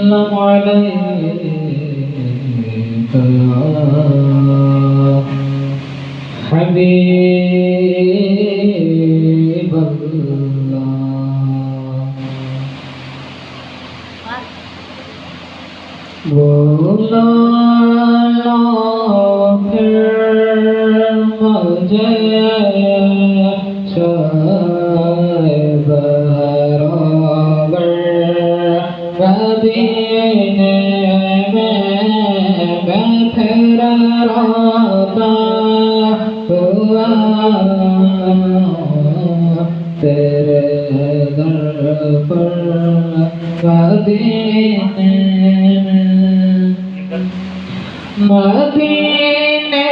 वसल्लम अलैका हबीबल्लाह। बोलो लो फिर मुझे शायद बराबर मदीने में मैं फिर रोता हुआ तेरे दर पर मदीने मदीने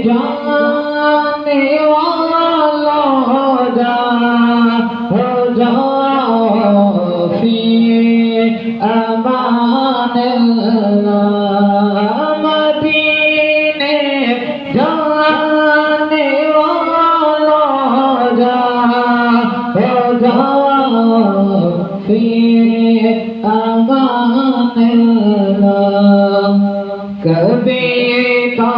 जाने वाला जा हो जाओ फी अमान अल्लाह। मदीने जाने वाला जा हो जाओ फी अमान अल्लाह। कभी का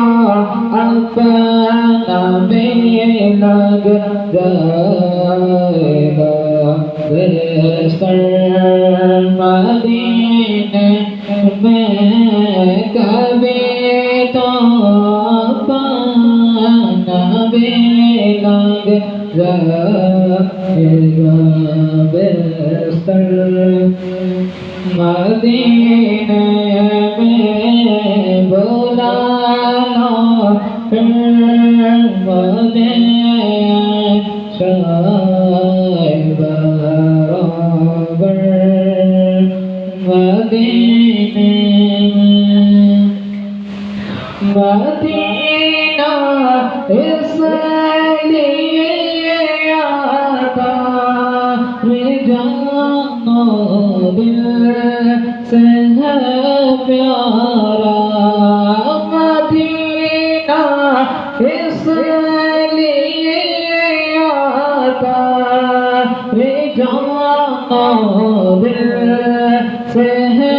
अपना में लग जाएगा बिस्तर मदीने में। कभी तो अपना में लग जाएगा बिस्तर मदीने में। बोला लो मुझे शायद बराबर मदीने में। मदीना इसलिए आता जानो दिल से है प्यारा। मदीना इसलिए आता जानो दिल से है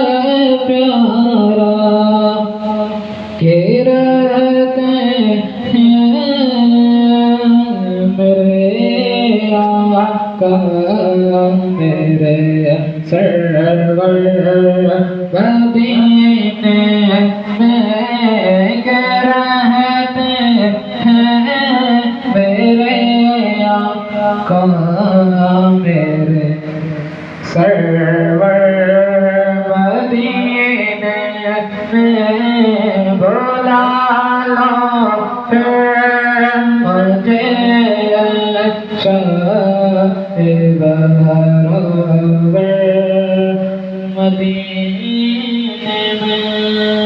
प्यारा। के रहते हैं मेरे आका मेरे सरवर मदीने में के रहते हैं मेरे आका मेरे सरवर मदीने में। बोला लो फिर मुझे शायद बराबर मदीने में।